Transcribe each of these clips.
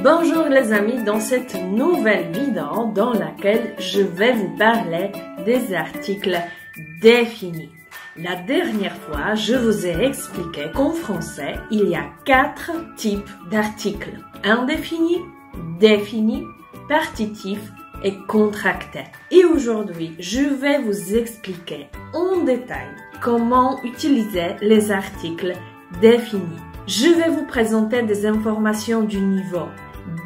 Bonjour les amis, dans cette nouvelle vidéo dans laquelle je vais vous parler des articles définis. La dernière fois, je vous ai expliqué qu'en français, il y a 4 types d'articles. Indéfinis, définis, partitif et contracté. Et aujourd'hui, je vais vous expliquer en détail comment utiliser les articles définis. Je vais vous présenter des informations du niveau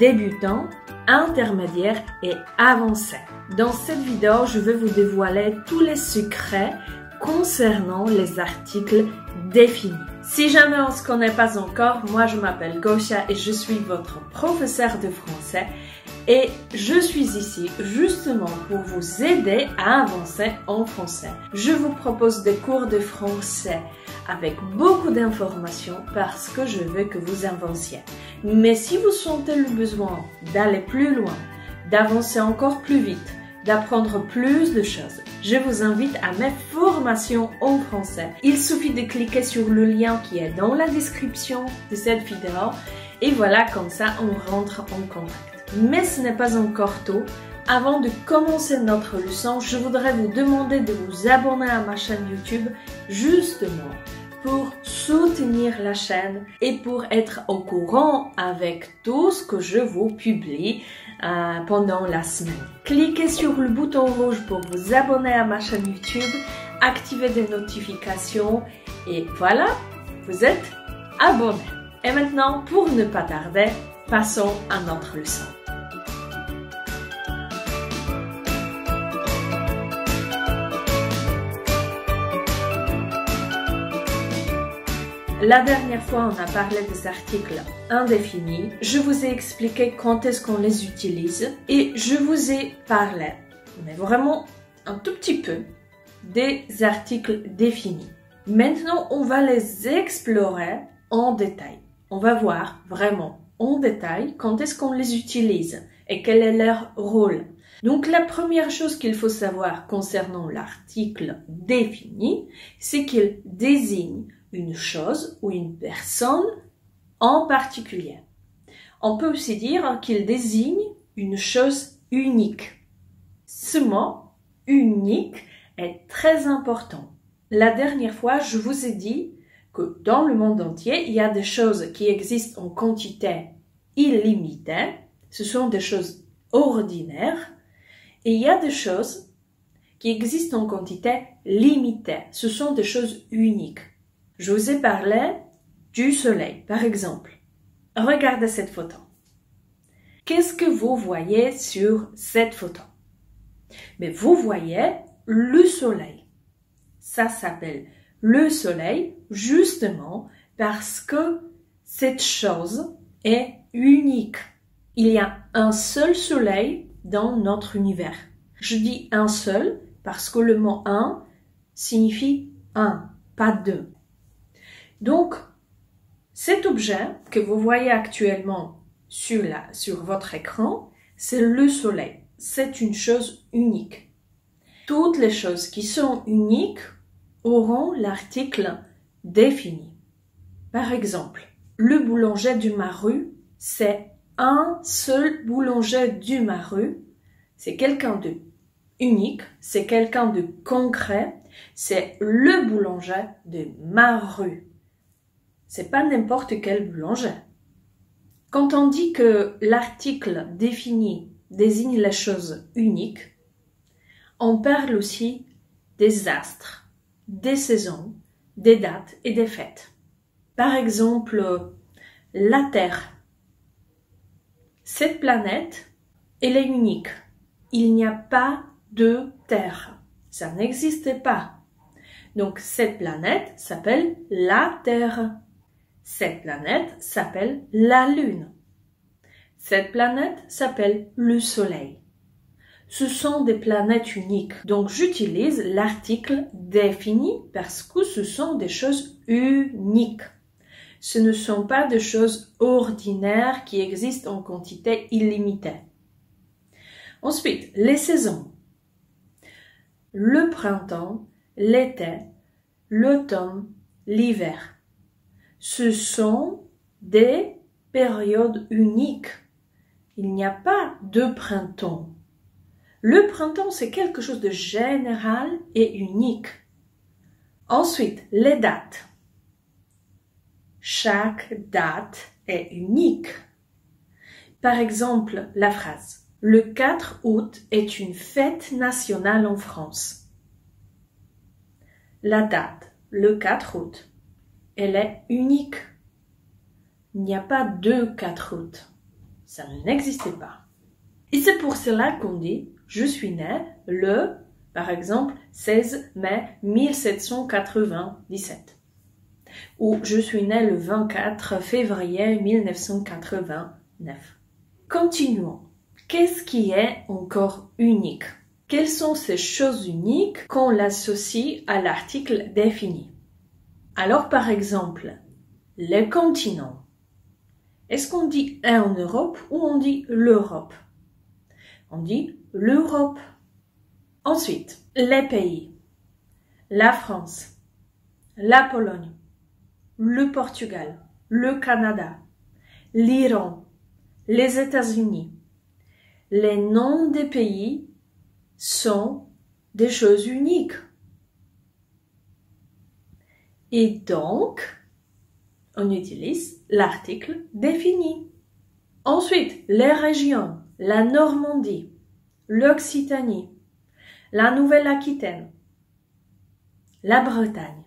débutant, intermédiaire et avancé. Dans cette vidéo, je vais vous dévoiler tous les secrets concernant les articles définis. Si jamais on ne se connaît pas encore, moi je m'appelle Gosia et je suis votre professeur de français et je suis ici justement pour vous aider à avancer en français. Je vous propose des cours de français avec beaucoup d'informations parce que je veux que vous avanciez. Mais si vous sentez le besoin d'aller plus loin, d'avancer encore plus vite, d'apprendre plus de choses, je vous invite à mes formations en français. Il suffit de cliquer sur le lien qui est dans la description de cette vidéo et voilà, comme ça on rentre en contact. Mais ce n'est pas encore tôt. Avant de commencer notre leçon, je voudrais vous demander de vous abonner à ma chaîne YouTube justement pour soutenir la chaîne et pour être au courant avec tout ce que je vous publie pendant la semaine. Cliquez sur le bouton rouge pour vous abonner à ma chaîne YouTube, activez des notifications et voilà, vous êtes abonné. Et maintenant, pour ne pas tarder, passons à notre leçon. La dernière fois, on a parlé des articles indéfinis. Je vous ai expliqué quand est-ce qu'on les utilise et je vous ai parlé, mais vraiment un tout petit peu, des articles définis. Maintenant, on va les explorer en détail. On va voir vraiment en détail quand est-ce qu'on les utilise et quel est leur rôle. Donc, la première chose qu'il faut savoir concernant l'article défini, c'est qu'il désigne une chose ou une personne en particulier. On peut aussi dire qu'il désigne une chose unique. Ce mot unique est très important. La dernière fois, je vous ai dit que dans le monde entier, il y a des choses qui existent en quantité illimitée. Ce sont des choses ordinaires. Et il y a des choses qui existent en quantité limitée. Ce sont des choses uniques. Je vous ai parlé du soleil, par exemple. Regardez cette photo. Qu'est-ce que vous voyez sur cette photo? Mais vous voyez le soleil. Ça s'appelle le soleil justement parce que cette chose est unique. Il y a un seul soleil dans notre univers. Je dis un seul parce que le mot un signifie un, pas deux. Donc, cet objet que vous voyez actuellement sur votre écran, c'est le soleil. C'est une chose unique. Toutes les choses qui sont uniques auront l'article défini. Par exemple, le boulanger du ma rue, c'est un seul boulanger du ma rue. C'est quelqu'un de unique, c'est quelqu'un de concret, c'est le boulanger de ma rue. C'est pas n'importe quel boulanger. Quand on dit que l'article défini désigne les choses uniques, on parle aussi des astres, des saisons, des dates et des fêtes. Par exemple, la Terre. Cette planète, elle est unique. Il n'y a pas de Terre. Ça n'existe pas. Donc, cette planète s'appelle la Terre. Cette planète s'appelle la Lune. Cette planète s'appelle le Soleil. Ce sont des planètes uniques. Donc, j'utilise l'article défini parce que ce sont des choses uniques. Ce ne sont pas des choses ordinaires qui existent en quantité illimitée. Ensuite, les saisons. Le printemps, l'été, l'automne, l'hiver. Ce sont des périodes uniques. il n'y a pas de printemps. Le printemps, c'est quelque chose de général et unique. Ensuite, les dates. Chaque date est unique. Par exemple, la phrase « Le 4 août est une fête nationale en France ». La date, le 4 août, elle est unique. Il n'y a pas deux 4 août. Ça n'existait pas. Et c'est pour cela qu'on dit « Je suis né le, par exemple, 16 mai 1797 » ou « Je suis né le 24 février 1989 ». Continuons. Qu'est-ce qui est encore unique? Quelles sont ces choses uniques qu'on l'associe à l'article défini? Alors, par exemple, les continents. Est-ce qu'on dit en Europe ou on dit l'Europe? On dit l'Europe. Ensuite, les pays. La France, la Pologne, le Portugal, le Canada, l'Iran, les États-Unis. Les noms des pays sont des choses uniques. Et donc, on utilise l'article défini. Ensuite, les régions, la Normandie, l'Occitanie, la Nouvelle-Aquitaine, la Bretagne.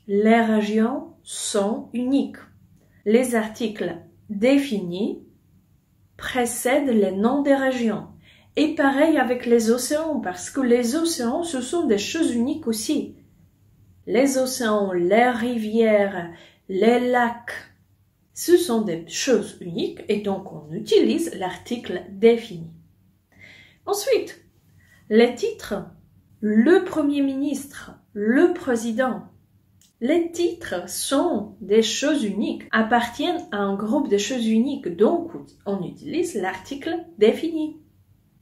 Les régions sont uniques. Les articles définis précèdent les noms des régions. Et pareil avec les océans, parce que les océans, ce sont des choses uniques aussi. Les océans, les rivières, les lacs, ce sont des choses uniques et donc on utilise l'article défini. Ensuite, les titres, le Premier ministre, le Président. Les titres sont des choses uniques, appartiennent à un groupe de choses uniques, donc on utilise l'article défini.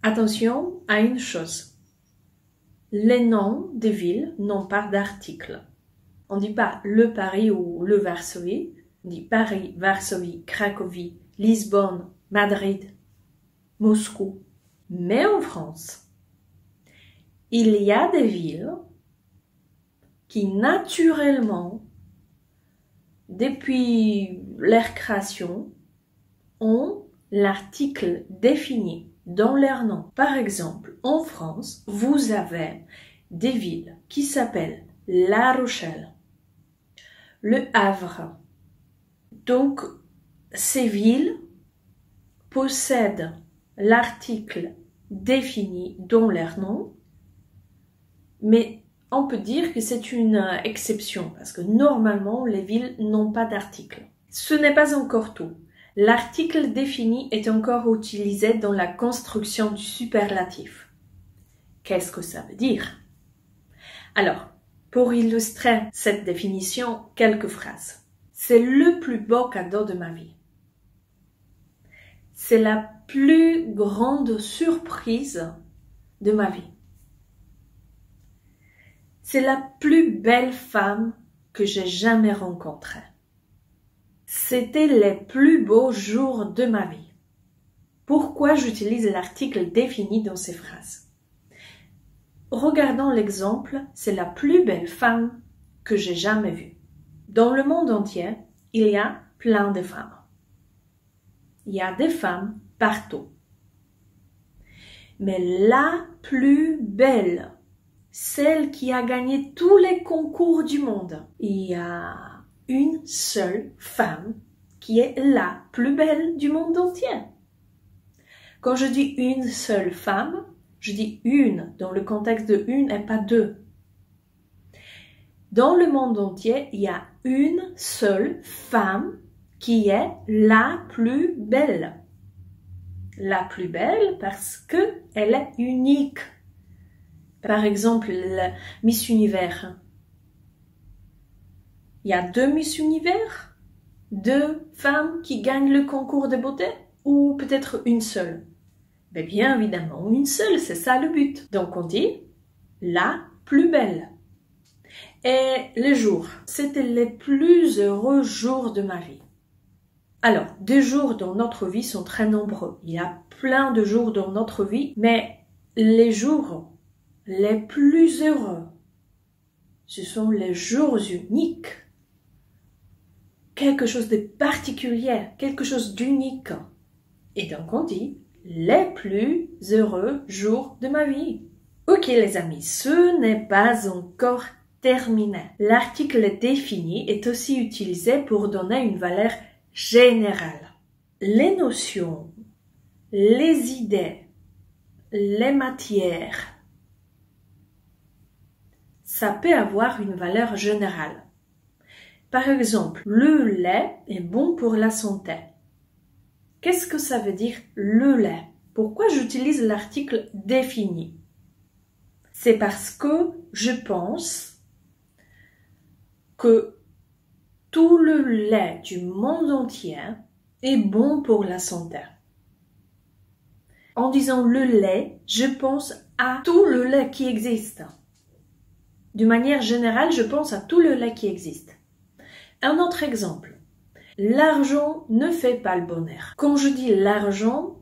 Attention à une chose. Les noms des villes n'ont pas d'article. On ne dit pas le Paris ou le Varsovie, on dit Paris, Varsovie, Cracovie, Lisbonne, Madrid, Moscou. Mais en France, il y a des villes qui naturellement, depuis leur création, ont l'article défini dans leur nom. Par exemple, en France, vous avez des villes qui s'appellent La Rochelle, Le Havre. Donc, ces villes possèdent l'article défini dans leur nom, mais on peut dire que c'est une exception, parce que normalement, les villes n'ont pas d'article. Ce n'est pas encore tout. L'article défini est encore utilisé dans la construction du superlatif. Qu'est-ce que ça veut dire? Alors, pour illustrer cette définition, quelques phrases. C'est le plus beau cadeau de ma vie. C'est la plus grande surprise de ma vie. C'est la plus belle femme que j'ai jamais rencontrée. C'était les plus beaux jours de ma vie. Pourquoi j'utilise l'article défini dans ces phrases? Regardons l'exemple, c'est la plus belle femme que j'ai jamais vue. Dans le monde entier, il y a plein de femmes. Il y a des femmes partout. Mais la plus belle, celle qui a gagné tous les concours du monde, il y a une seule femme qui est la plus belle du monde entier. Quand je dis une seule femme, je dis une dans le contexte de une et pas deux. Dans le monde entier, il y a une seule femme qui est la plus belle. La plus belle parce qu'elle est unique. Par exemple, la Miss Univers. Il y a deux Miss Univers, deux femmes qui gagnent le concours de beauté, ou peut-être une seule. Mais bien évidemment, une seule, c'est ça le but. Donc on dit la plus belle. Et les jours, c'était les plus heureux jours de ma vie. Alors, des jours dans notre vie sont très nombreux. Il y a plein de jours dans notre vie, mais les jours les plus heureux, ce sont les jours uniques. Quelque chose de particulier, quelque chose d'unique. Et donc on dit les plus heureux jours de ma vie. Ok les amis, ce n'est pas encore terminé. L'article défini est aussi utilisé pour donner une valeur générale. Les notions, les idées, les matières, ça peut avoir une valeur générale. Par exemple, le lait est bon pour la santé. Qu'est-ce que ça veut dire le lait? Pourquoi j'utilise l'article défini? C'est parce que je pense que tout le lait du monde entier est bon pour la santé. En disant le lait, je pense à tout le lait qui existe. De manière générale, je pense à tout le lait qui existe. Un autre exemple. L'argent ne fait pas le bonheur. Quand je dis l'argent,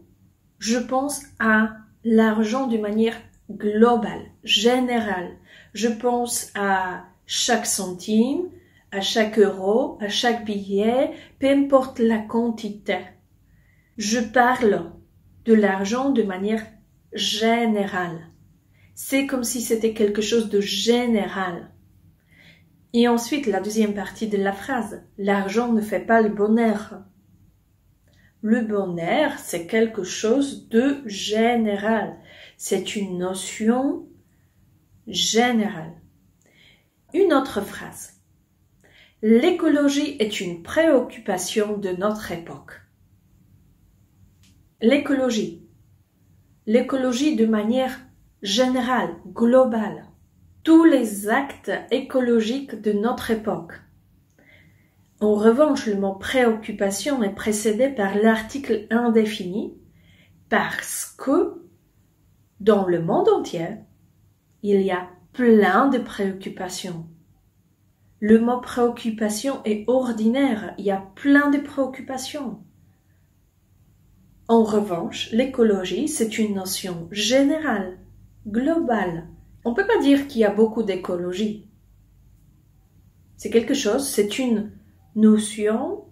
je pense à l'argent de manière globale, générale. Je pense à chaque centime, à chaque euro, à chaque billet, peu importe la quantité. Je parle de l'argent de manière générale. C'est comme si c'était quelque chose de général. Et ensuite, la deuxième partie de la phrase. L'argent ne fait pas le bonheur. Le bonheur, c'est quelque chose de général. C'est une notion générale. Une autre phrase. L'écologie est une préoccupation de notre époque. L'écologie. L'écologie de manière générale, globale. Tous les actes écologiques de notre époque. En revanche, le mot préoccupation est précédé par l'article indéfini parce que dans le monde entier, il y a plein de préoccupations. Le mot préoccupation est ordinaire, il y a plein de préoccupations. En revanche, l'écologie, c'est une notion générale, globale. On ne peut pas dire qu'il y a beaucoup d'écologie. C'est quelque chose, c'est une notion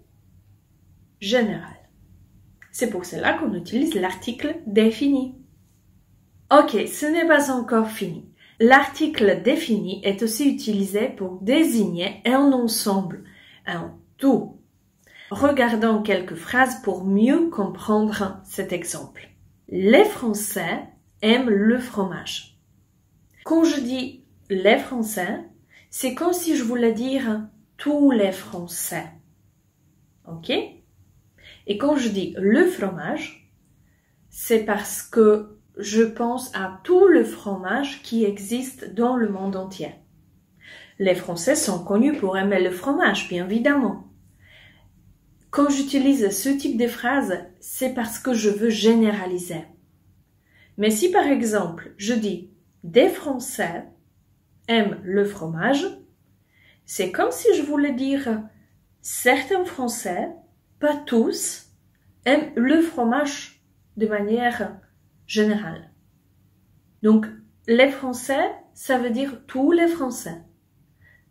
générale. C'est pour cela qu'on utilise l'article défini. Ok, ce n'est pas encore fini. L'article défini est aussi utilisé pour désigner un ensemble, un tout. Regardons quelques phrases pour mieux comprendre cet exemple. Les Français aiment le fromage. Quand je dis les Français, c'est comme si je voulais dire tous les Français. Ok? Et quand je dis le fromage, c'est parce que je pense à tout le fromage qui existe dans le monde entier. Les Français sont connus pour aimer le fromage, bien évidemment. Quand j'utilise ce type de phrase, c'est parce que je veux généraliser. Mais si par exemple, je dis des Français aiment le fromage, c'est comme si je voulais dire certains Français, pas tous, aiment le fromage de manière générale. Donc, les Français, ça veut dire tous les Français.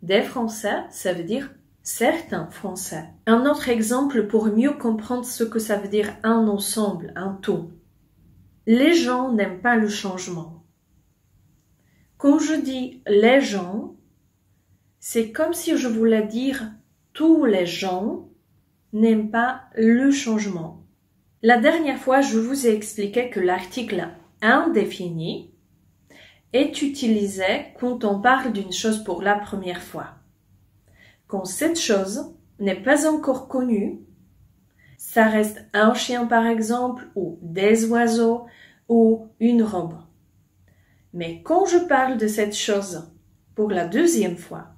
Des Français, ça veut dire certains Français. Un autre exemple pour mieux comprendre ce que ça veut dire un ensemble, un tout. Les gens n'aiment pas le changement. Quand je dis les gens, c'est comme si je voulais dire tous les gens n'aiment pas le changement. La dernière fois, je vous ai expliqué que l'article indéfini est utilisé quand on parle d'une chose pour la première fois. Quand cette chose n'est pas encore connue, ça reste un chien par exemple, ou des oiseaux, ou une robe. Mais quand je parle de cette chose pour la deuxième fois,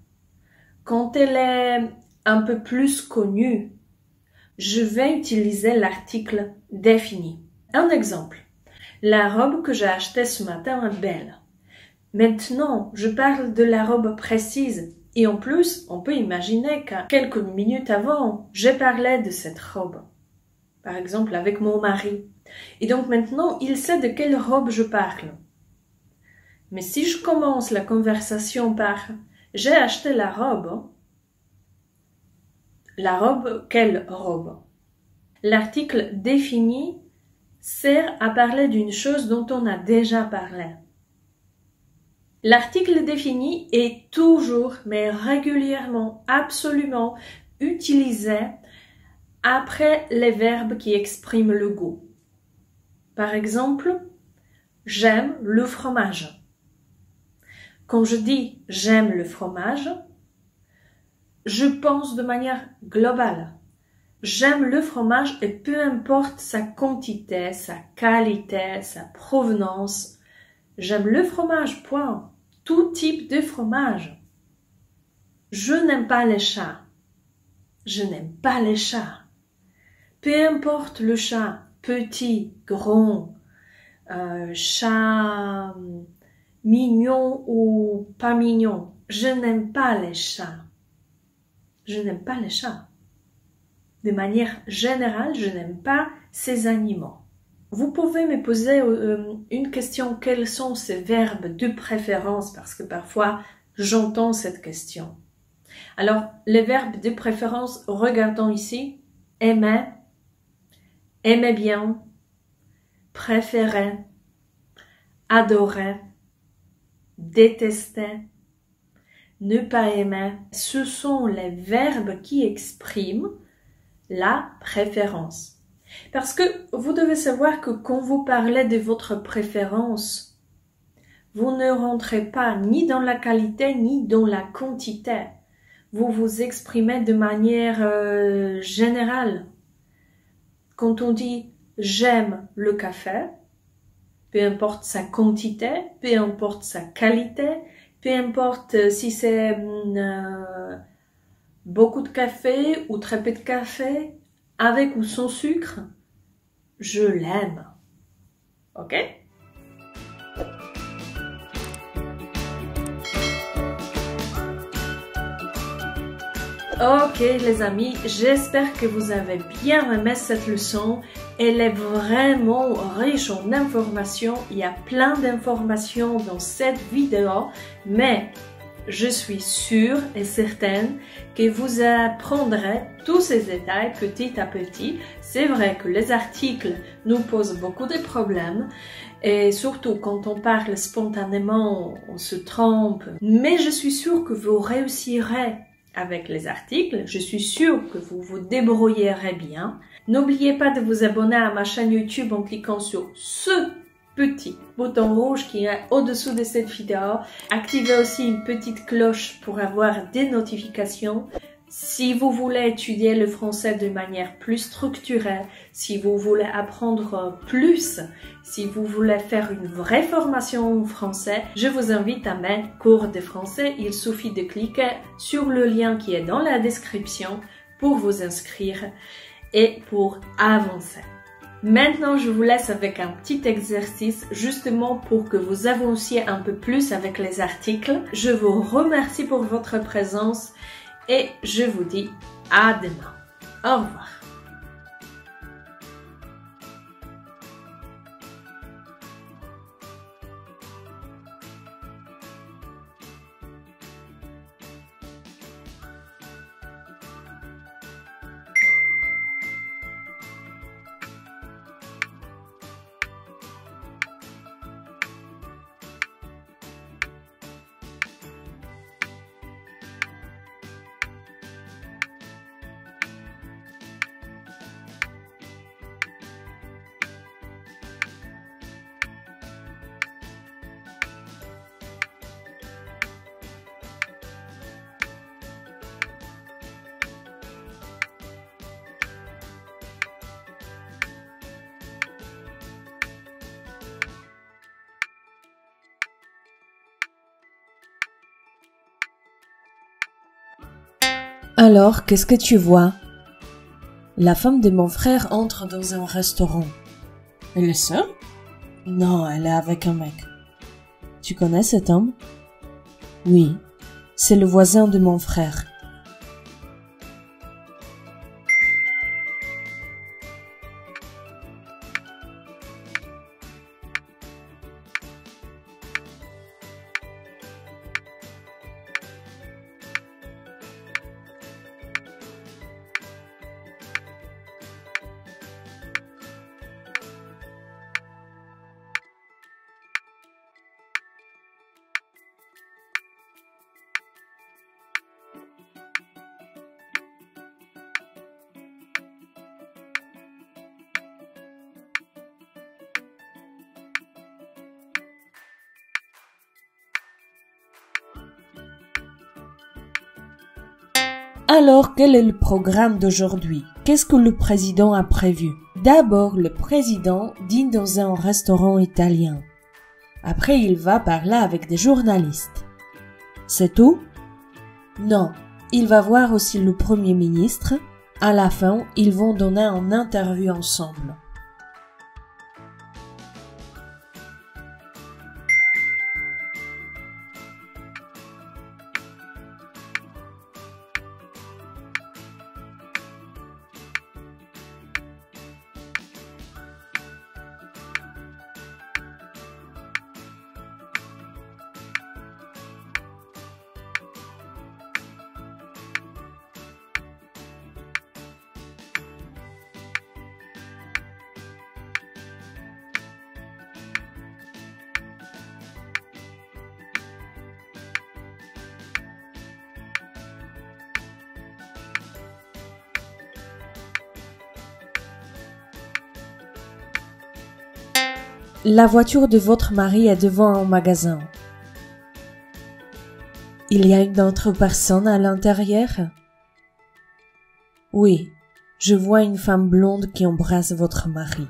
quand elle est un peu plus connue, je vais utiliser l'article défini. Un exemple. La robe que j'ai achetée ce matin est belle. Maintenant, je parle de la robe précise Et en plus, on peut imaginer qu'à quelques minutes avant, j'ai parlé de cette robe. Par exemple, avec mon mari. Et donc maintenant, il sait de quelle robe je parle. Mais si je commence la conversation par « j'ai acheté la robe », quelle robe? L'article défini sert à parler d'une chose dont on a déjà parlé. L'article défini est toujours, mais régulièrement, absolument utilisé après les verbes qui expriment le goût. Par exemple, j'aime le fromage. Quand je dis j'aime le fromage, je pense de manière globale. J'aime le fromage et peu importe sa quantité, sa qualité, sa provenance. J'aime le fromage, point. Tout type de fromage. Je n'aime pas les chats. Je n'aime pas les chats. Peu importe le chat, petit, grand, chat mignon ou pas mignon. Je n'aime pas les chats. Je n'aime pas les chats. De manière générale, je n'aime pas ces animaux. Vous pouvez me poser une question, quels sont ces verbes de préférence? Parce que parfois, j'entends cette question. Alors, les verbes de préférence, regardons ici. Aimer, aimer bien, préférer, adorer, détester, ne pas aimer. Ce sont les verbes qui expriment la préférence. Parce que vous devez savoir que quand vous parlez de votre préférence, vous ne rentrez pas ni dans la qualité ni dans la quantité. Vous vous exprimez de manière générale. Quand on dit « j'aime le café », peu importe sa quantité, peu importe sa qualité, peu importe si c'est beaucoup de café ou très peu de café, avec ou sans sucre, je l'aime. Ok? Ok les amis, j'espère que vous avez bien aimé cette leçon. Elle est vraiment riche en informations. Il y a plein d'informations dans cette vidéo, mais je suis sûre et certaine que vous apprendrez tous ces détails petit à petit. C'est vrai que les articles nous posent beaucoup de problèmes et surtout quand on parle spontanément, on se trompe. Mais je suis sûre que vous réussirez avec les articles. Je suis sûre que vous vous débrouillerez bien. N'oubliez pas de vous abonner à ma chaîne YouTube en cliquant sur ce petit bouton rouge qui est au-dessous de cette vidéo. Activez aussi une petite cloche pour avoir des notifications. Si vous voulez étudier le français de manière plus structurée, si vous voulez apprendre plus, si vous voulez faire une vraie formation en français, je vous invite à mes cours de français. Il suffit de cliquer sur le lien qui est dans la description pour vous inscrire et pour avancer. Maintenant, je vous laisse avec un petit exercice justement pour que vous avanciez un peu plus avec les articles. Je vous remercie pour votre présence et je vous dis à demain. Au revoir. Alors, qu'est-ce que tu vois? La femme de mon frère entre dans un restaurant. Elle est seule? Non, elle est avec un mec. Tu connais cet homme? Oui. C'est le voisin de mon frère. Alors, quel est le programme d'aujourd'hui? Qu'est-ce que le président a prévu? D'abord, le président dîne dans un restaurant italien. Après, il va parler avec des journalistes. C'est tout? Non, il va voir aussi le Premier ministre. À la fin, ils vont donner une interview ensemble. La voiture de votre mari est devant un magasin. Il y a une autre personne à l'intérieur? Oui, je vois une femme blonde qui embrasse votre mari.